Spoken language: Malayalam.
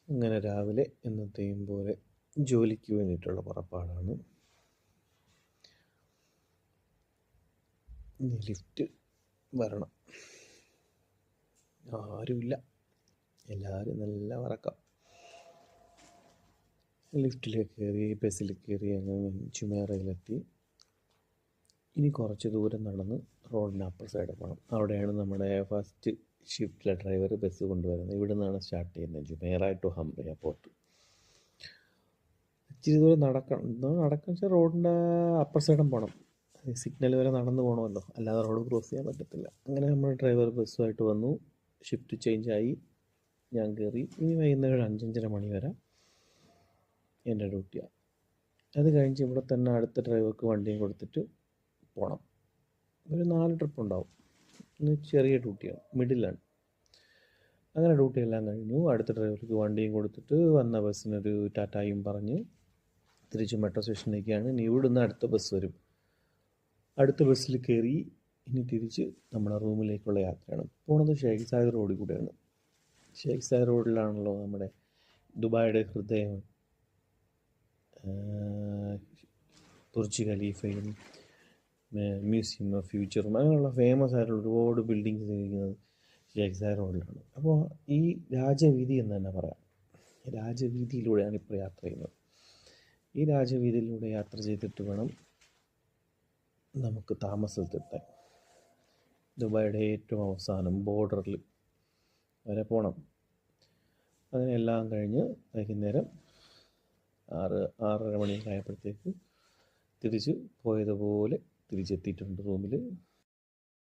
അങ്ങനെ രാവിലെ എന്നത്തെയും പോലെ ജോലിക്ക് വേണ്ടിയിട്ടുള്ള പുറപ്പാടാണ്. ഇനി ലിഫ്റ്റ് വരണം. ആരുമില്ല, എല്ലാവരും നല്ല ഉറക്കം. ലിഫ്റ്റിൽ കയറി, ബസ്സിൽ കയറി, അങ്ങനെ ചുമേറയിലെത്തി. ഇനി കുറച്ച് ദൂരം നടന്ന് റോഡിന് അപ്പർ സൈഡിൽ പോകണം. അവിടെയാണ് നമ്മുടെ ഫസ്റ്റ് ഷിഫ്റ്റിലെ ഡ്രൈവർ ബസ് കൊണ്ടുവരുന്നത്. ഇവിടെ നിന്നാണ് സ്റ്റാർട്ട് ചെയ്യുന്നത്, ജുമേറ ടു ഹംറ എയർപോർട്ട്. ഇച്ചിരി ദൂരം നടക്കാൻ വെച്ചാൽ റോഡിൻ്റെ അപ്പർ സൈഡും പോകണം. സിഗ്നൽ വരെ നടന്നു പോകണമല്ലോ, അല്ലാതെ റോഡ് ക്രോസ് ചെയ്യാൻ പറ്റത്തില്ല. അങ്ങനെ നമ്മൾ ഡ്രൈവർ ബസ്സുമായിട്ട് വന്നു. ഷിഫ്റ്റ് ചേഞ്ചായി, ഞാൻ കയറി. ഇനി വൈകുന്നേരം ഒരു 5-5:30 മണി വരെ എൻ്റെ ഡ്യൂട്ടിയാണ്. അത് കഴിഞ്ഞ് ഇവിടെ തന്നെ അടുത്ത ഡ്രൈവർക്ക് വണ്ടിയും കൊടുത്തിട്ട് പോകണം. ഒരു 4 ട്രിപ്പ് ഉണ്ടാവും. ഇന്ന് ചെറിയ ഡ്യൂട്ടിയാണ്, മിഡിലാണ്. അങ്ങനെ ഡ്യൂട്ടി എല്ലാം കഴിഞ്ഞു. അടുത്ത ഡ്രൈവർക്ക് വണ്ടിയും കൊടുത്തിട്ട് വന്ന ബസ്സിനൊരു ടാറ്റായും പറഞ്ഞ് തിരിച്ച് മെട്രോ സ്റ്റേഷനിലേക്കാണ്. ഇനി ഇവിടുന്ന് അടുത്ത ബസ് വരും. അടുത്ത ബസ്സിൽ കയറി ഇനി തിരിച്ച് നമ്മുടെ റൂമിലേക്കുള്ള യാത്രയാണ്. പോണത് ഷേഖ് സായദ് റോഡിൽ കൂടെയാണ്. ഷേഖ് സായദ് റോഡിലാണല്ലോ നമ്മുടെ ദുബായിയുടെ ഹൃദയം, ബുർജ് ഖലീഫയും മ്യൂസിയം ഓഫ് ഫ്യൂച്ചറും അങ്ങനെയുള്ള ഫേമസ് ആയിട്ടുള്ള ഒരുപാട് ബിൽഡിങ്സ് ഇരിക്കുന്നത് ഷേഖ് സായദ് റോഡിലാണ്. അപ്പോൾ ഈ രാജവീതി എന്ന് തന്നെ പറയാം. രാജവീതിയിലൂടെയാണ് ഇപ്പോൾ യാത്ര ചെയ്യുന്നത്. ഈ രാജവീതിയിലൂടെ യാത്ര ചെയ്തിട്ട് വേണം നമുക്ക് താമസത്തിലെത്താൻ. ദുബായിയുടെ ഏറ്റവും അവസാനം ബോർഡറിൽ വരെ പോകണം. അങ്ങനെ എല്ലാം കഴിഞ്ഞ് വൈകുന്നേരം 6-6:30 മണിയൊക്കെ ആയപ്പോഴത്തേക്ക് തിരിച്ച് പോയതുപോലെ തിരിച്ചെത്തിയിട്ടുണ്ട് റൂമിൽ.